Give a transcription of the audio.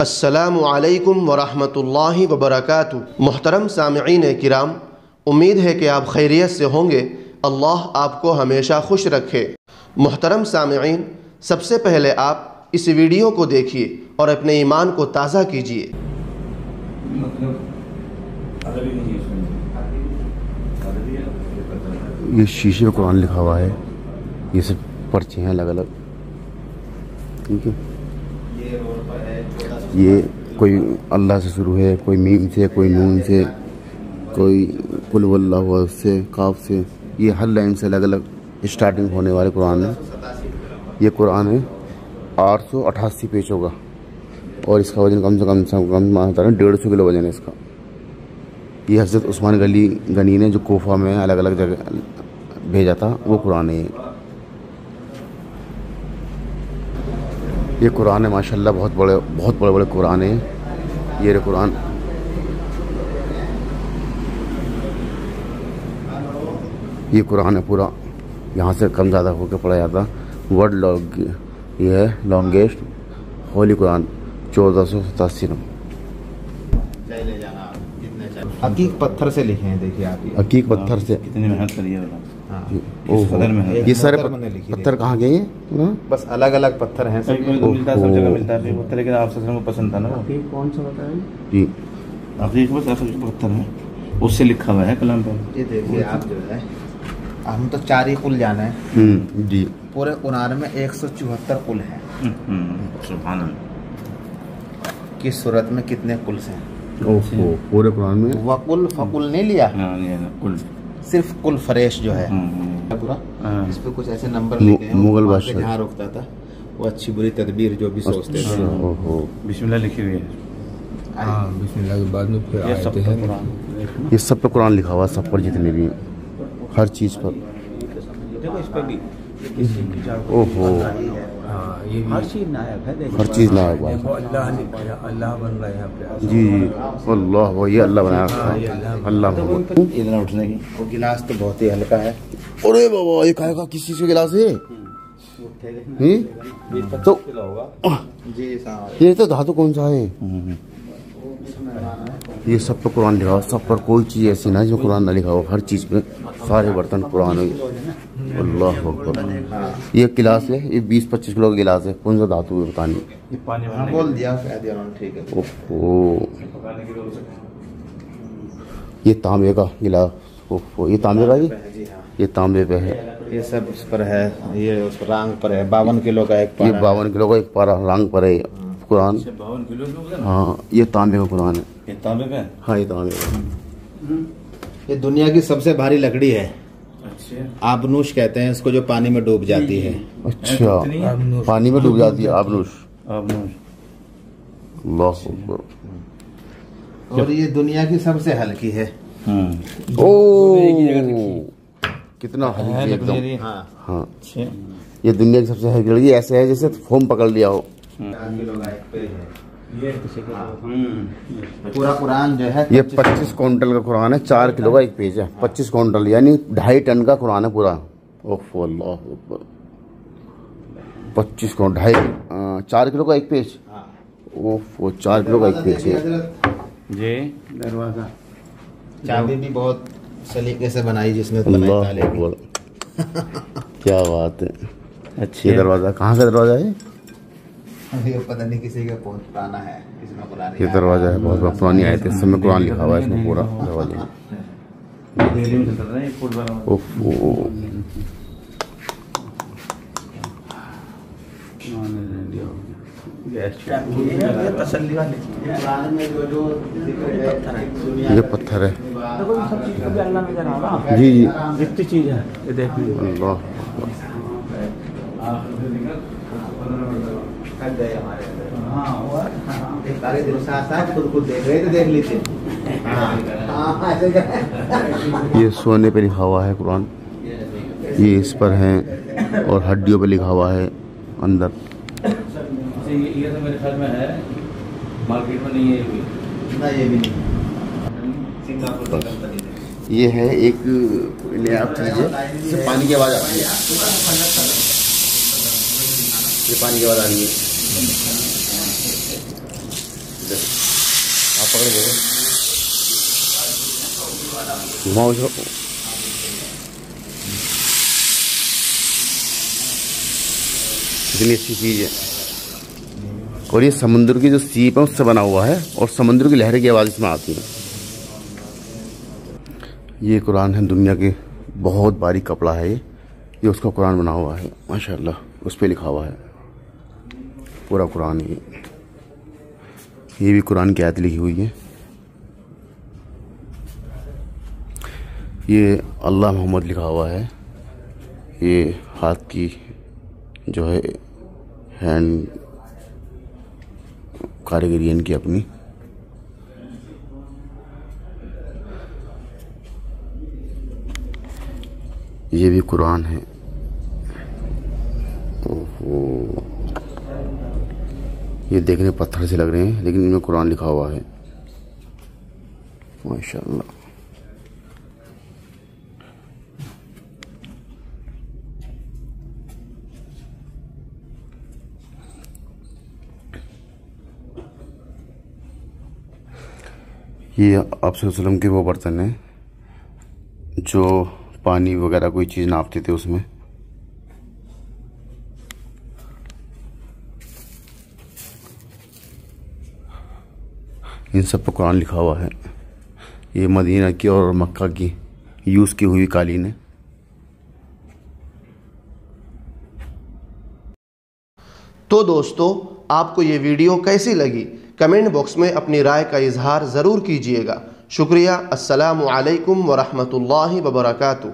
अस्सलामु अलैकुम वरहमतुल्लाहि वबरकातुहू। मोहतरम सामिईन किराम, उम्मीद है कि आप खैरियत से होंगे। अल्लाह आपको हमेशा खुश रखे। मोहतरम सामिईन, सबसे पहले आप इस वीडियो को देखिए और अपने ईमान को ताज़ा कीजिए। ये शीशे पे कुरान लिखा हुआ है, ये सब पर्चे हैं अलग अलग, ठीक है। ये कोई अल्लाह से शुरू है, कोई मीम से, कोई नून से, कोई कुल वल्लाहु से, काफ से। ये हर लाइन से अलग अलग स्टार्टिंग होने वाले कुरान है। ये कुरान है 888 पेजों का और इसका वजन कम से कम 150 किलो वजन है इसका। ये हज़रत उस्मान गनी ने जो कोफा में अलग अलग जगह भेजा था वो कुरान है। ये कुरान है माशाल्लाह, बहुत बड़े कुरान है। ये कुरान है पूरा, यहाँ से कम ज़्यादा होकर पढ़ा जाता। वर्ल्ड लॉन्ग ये है लॉन्गेस्ट होली कुरान 1487 नंबर। हकीक पत्थर से लिखे हैं, देखिए आप। हकीक पत्थर से कितनी मेहनत करी है। ये सारे पत्थर कहाँ गए हैं? बस अलग अलग पत्थर हैं, सब मिलता है, सब जगह मिलता है पत्थर, लेकिन आप को पसंद था ना। कौन सा बताएं जी? हकीक बस पत्थर है, उससे लिखा हुआ है कलम पर। ये देखिए आप, जो है हम तो 4 ही कुल जाना है जी। पूरे कुरान में 174 कुल हैं। सुभान अल्लाह। किस सूरत में कितने कुल हैं? ओहो, पूरे कुरान में वकुल फकुल नहीं लिया, कुल सिर्फ कुल फरेश जो है पूरा। इस पे कुछ ऐसे नंबर लिखे हैं। मुगल बादशाह जहाँ रुकता था वो अच्छी बुरी तदबीर जो भी सोचते थे। ओहो, बिस्मिल्लाह लिखी हुई है। बिस्मिल्लाह के बाद में फिर आयतें हैं। ये सब पे कुरान लिखा हुआ, सब पर जितने भी हैं, हर चीज़ पर। देखो इस पे भी ओहो, ये हर चीज नायब है। हर चीज़ नायब है। अल्लाह बन रहा है यहाँ पे। जी अल्लाह, वो ये अल्लाह बनाया, अल्लाह। इतना उठने की वो गिलास तो बहुत ही हल्का है। अरे बाबा, ये काहे का, किस चीज़ का गिलास है? तो जी ये तो धातु कौन सा है? ये सब पे कुरान लिखा हुआ, सब पर कोई चीज़ ऐसी ना जो कुरान ना लिखा हो। हर चीज़ पे सारे बर्तन कुरान है। अल्लाह अकबर। ये गिलास है, ये 20-25 किलो का गिलास है। कौन सा धातु है पता नहीं। बोल दिया, ठीक है। ओहो, ये तांबे का गिलास। ओहो, ये तांबे का, ये तांबे पे है। ये सब उस पर है, ये उस पर रांग पर है। 52 किलो का एक पारा। ये 52 किलो का एक पारा रांग पर है कुरान। 52 किलो। हाँ, ये तांबे का कुरान है। ये तांबे पे? हाँ, ये तांबे का। ये दुनिया की सबसे भारी लकड़ी है। अच्छा, आबनूश कहते हैं इसको, जो पानी में डूब जाती है। अच्छा, पानी में डूब जाती है आबनूश। अल्लाह अकबर। और ये दुनिया की सबसे हल्की है। ओ, कितना हल्की एकदम। हाँ, ये दुनिया की सबसे हल्की लड़की। ऐसे है जैसे फोम पकड़ लिया हो। पूरा कुरान जो है ये 25 क्विंटल का कुरान है। 4 किलो का एक पेज है। 25 क्विंटल यानी 2.5 टन का कुरान है पूरा। ओह अल्लाह अकबर। 25 क्विंटल 2.5 4 किलो का एक पेज। ओह, 4 किलो का एक पेज है जी। दरवाजा चाबी भी बहुत सलीके से बनाई, जिसमें अल्लाह अकबर। क्या बात है। अच्छा, ये दरवाजा कहाँ का दरवाजा है? ये पता नहीं, किसी का बहुत पुराना है, किसी में कुरान। ये दरवाजा है, बहुत पुरानी आयत है, इस समय कुरान लिखा हुआ है इसमें पूरा दरवाजे में। ये पत्थर है जी जी, जितनी चीज है ये देखिए। अल्लाह खुद देख रहे थे, देख लीजिए। ये सोने पे लिखा हुआ है कुरान, ये इस पर है और हड्डियों पे लिखा हुआ है अंदर। ये तो मेरे ख्याल में है, मार्केट में नहीं है ना, ये भी नहीं। ये है एक नया चीज है, इससे पानी की आवाज आती है। ये पानी की आवाज आ रही है। से आप पकड़ लो, घुमाओ इसको। इतनी अच्छी चीज़ है। और ये समुद्र की जो सीप है उससे बना हुआ है और समुद्र की लहर की आवाज़ इसमें आती है। ये कुरान है, दुनिया के बहुत बारीक कपड़ा है ये उसका कुरान बना हुआ है माशाल्लाह। उस पर लिखा हुआ है पूरा कुरान। ये भी कुरान की आयत लिखी हुई है। ये अल्लाह मोहम्मद लिखा हुआ है। ये हाथ की जो है हैंड कारीगरी इनकी अपनी। ये भी कुरान है। ओहो, ये देखने पत्थर से लग रहे हैं लेकिन इनमें कुरान लिखा हुआ है माशाल्लाह। ये आप सल्लल्लाहु के वो बर्तन हैं जो पानी वगैरह कोई चीज़ नापते थे उसमें। इन सब पर कुरान लिखा हुआ है। ये मदीना की और मक्का की यूज़ की हुई कालीन है। तो दोस्तों, आपको ये वीडियो कैसी लगी कमेंट बॉक्स में अपनी राय का इजहार ज़रूर कीजिएगा। शुक्रिया। अस्सलामु अलैकुम वरहमतुल्लाहि वबरकातुहू।